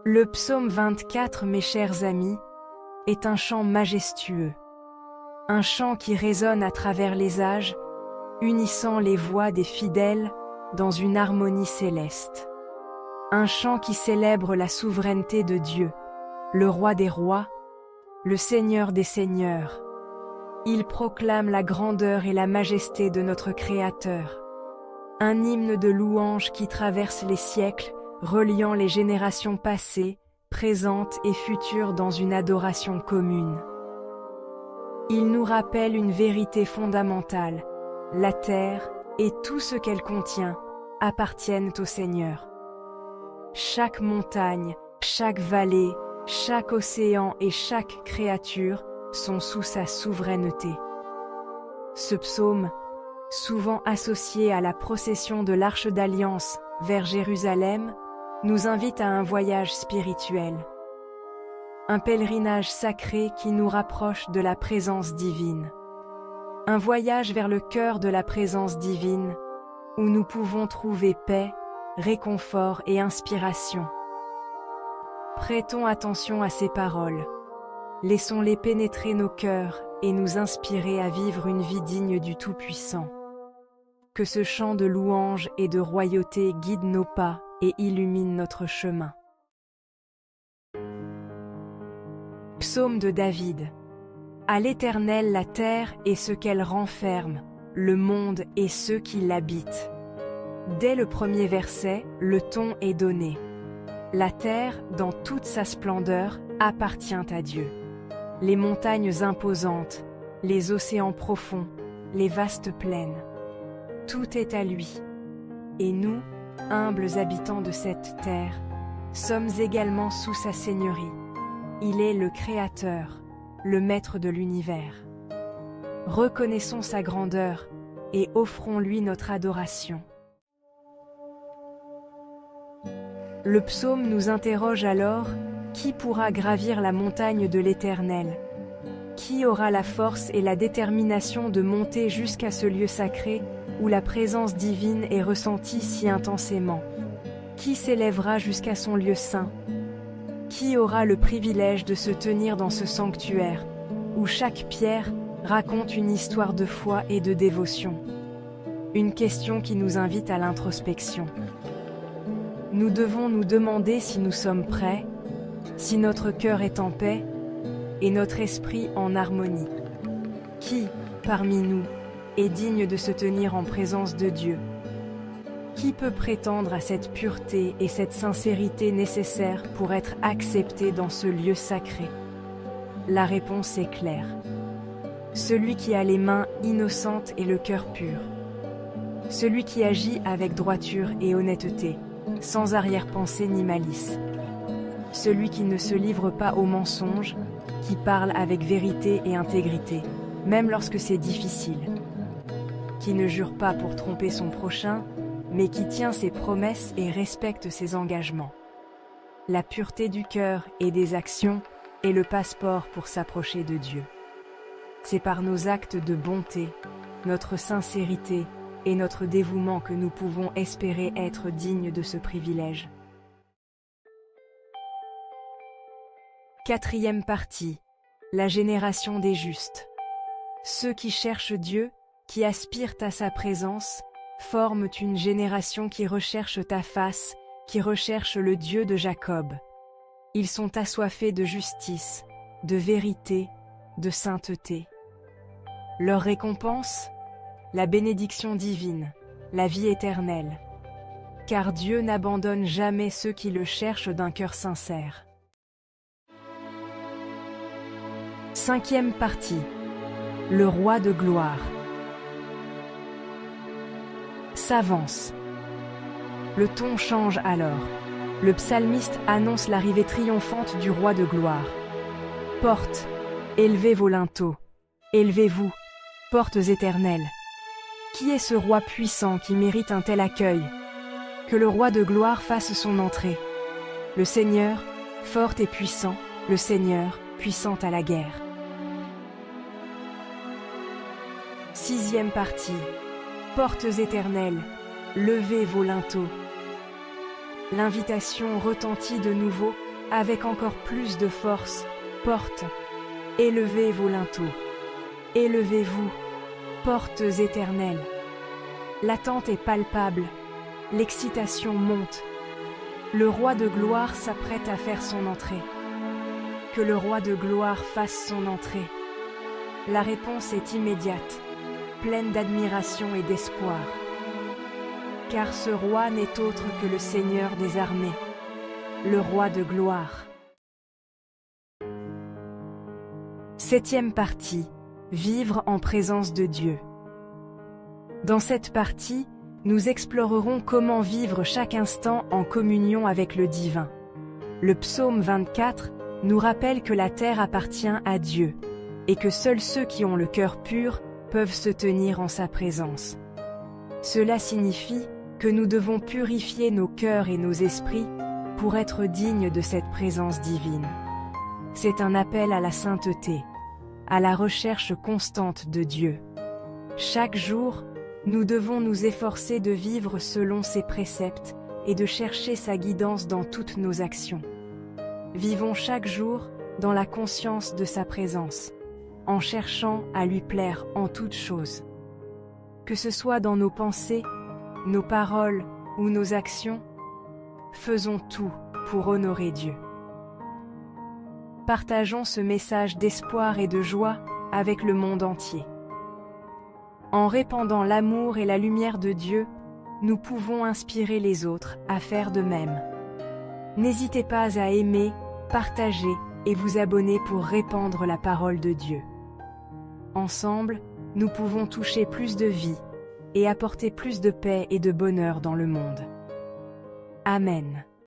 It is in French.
Le psaume 24, mes chers amis, est un chant majestueux. Un chant qui résonne à travers les âges, unissant les voix des fidèles dans une harmonie céleste. Un chant qui célèbre la souveraineté de Dieu, le roi des rois, le Seigneur des seigneurs. Il proclame la grandeur et la majesté de notre Créateur. Un hymne de louange qui traverse les siècles, reliant les générations passées, présentes et futures dans une adoration commune. Il nous rappelle une vérité fondamentale: la terre et tout ce qu'elle contient appartiennent au Seigneur. Chaque montagne, chaque vallée, chaque océan et chaque créature sont sous sa souveraineté. Ce psaume, souvent associé à la procession de l'Arche d'Alliance vers Jérusalem, nous invite à un voyage spirituel. Un pèlerinage sacré qui nous rapproche de la présence divine. Un voyage vers le cœur de la présence divine, où nous pouvons trouver paix, réconfort et inspiration. Prêtons attention à ces paroles. Laissons-les pénétrer nos cœurs et nous inspirer à vivre une vie digne du Tout-Puissant. Que ce chant de louange et de royauté guide nos pas et illumine notre chemin. Psaume de David. À l'Éternel la terre et ce qu'elle renferme, le monde et ceux qui l'habitent. Dès le premier verset, le ton est donné. La terre, dans toute sa splendeur, appartient à Dieu. Les montagnes imposantes, les océans profonds, les vastes plaines. Tout est à lui. Et nous, humbles habitants de cette terre, sommes également sous sa seigneurie. Il est le Créateur, le Maître de l'univers. Reconnaissons sa grandeur et offrons-lui notre adoration. Le psaume nous interroge alors: qui pourra gravir la montagne de l'Éternel? Qui aura la force et la détermination de monter jusqu'à ce lieu sacré où la présence divine est ressentie si intensément? Qui s'élèvera jusqu'à son lieu saint? Qui aura le privilège de se tenir dans ce sanctuaire, où chaque pierre raconte une histoire de foi et de dévotion? Une question qui nous invite à l'introspection. Nous devons nous demander si nous sommes prêts, si notre cœur est en paix et notre esprit en harmonie. Qui, parmi nous, est digne de se tenir en présence de Dieu? Qui peut prétendre à cette pureté et cette sincérité nécessaires pour être accepté dans ce lieu sacré? La réponse est claire. Celui qui a les mains innocentes et le cœur pur. Celui qui agit avec droiture et honnêteté, sans arrière-pensée ni malice. Celui qui ne se livre pas aux mensonges, qui parle avec vérité et intégrité, même lorsque c'est difficile. Qui ne jure pas pour tromper son prochain, mais qui tient ses promesses et respecte ses engagements. La pureté du cœur et des actions est le passeport pour s'approcher de Dieu. C'est par nos actes de bonté, notre sincérité et notre dévouement que nous pouvons espérer être dignes de ce privilège. Quatrième partie, la génération des justes. Ceux qui cherchent Dieu, qui aspirent à sa présence, forment une génération qui recherche ta face, qui recherche le Dieu de Jacob. Ils sont assoiffés de justice, de vérité, de sainteté. Leur récompense? La bénédiction divine, la vie éternelle. Car Dieu n'abandonne jamais ceux qui le cherchent d'un cœur sincère. Cinquième partie, le roi de gloire. S'avance. Le ton change alors. Le psalmiste annonce l'arrivée triomphante du roi de gloire. Portes, élevez vos linteaux. Élevez-vous, portes éternelles. Qui est ce roi puissant qui mérite un tel accueil? Que le roi de gloire fasse son entrée. Le Seigneur, fort et puissant, le Seigneur, puissant à la guerre. Sixième partie. Portes éternelles, levez vos linteaux. L'invitation retentit de nouveau avec encore plus de force, portes, élevez vos linteaux. Élevez-vous, portes éternelles. L'attente est palpable, l'excitation monte. Le roi de gloire s'apprête à faire son entrée. Que le roi de gloire fasse son entrée. La réponse est immédiate, pleine d'admiration et d'espoir. Car ce roi n'est autre que le Seigneur des armées, le roi de gloire. 7e partie. Vivre en présence de Dieu. Dans cette partie, nous explorerons comment vivre chaque instant en communion avec le divin. Le psaume 24 nous rappelle que la terre appartient à Dieu et que seuls ceux qui ont le cœur pur peuvent se tenir en sa présence. Cela signifie que nous devons purifier nos cœurs et nos esprits pour être dignes de cette présence divine. C'est un appel à la sainteté, à la recherche constante de Dieu. Chaque jour, nous devons nous efforcer de vivre selon ses préceptes et de chercher sa guidance dans toutes nos actions. Vivons chaque jour dans la conscience de sa présence, en cherchant à lui plaire en toutes choses. Que ce soit dans nos pensées, nos paroles ou nos actions, faisons tout pour honorer Dieu. Partageons ce message d'espoir et de joie avec le monde entier. En répandant l'amour et la lumière de Dieu, nous pouvons inspirer les autres à faire de même. N'hésitez pas à aimer, partager et vous abonner pour répandre la parole de Dieu. Ensemble, nous pouvons toucher plus de vie et apporter plus de paix et de bonheur dans le monde. Amen.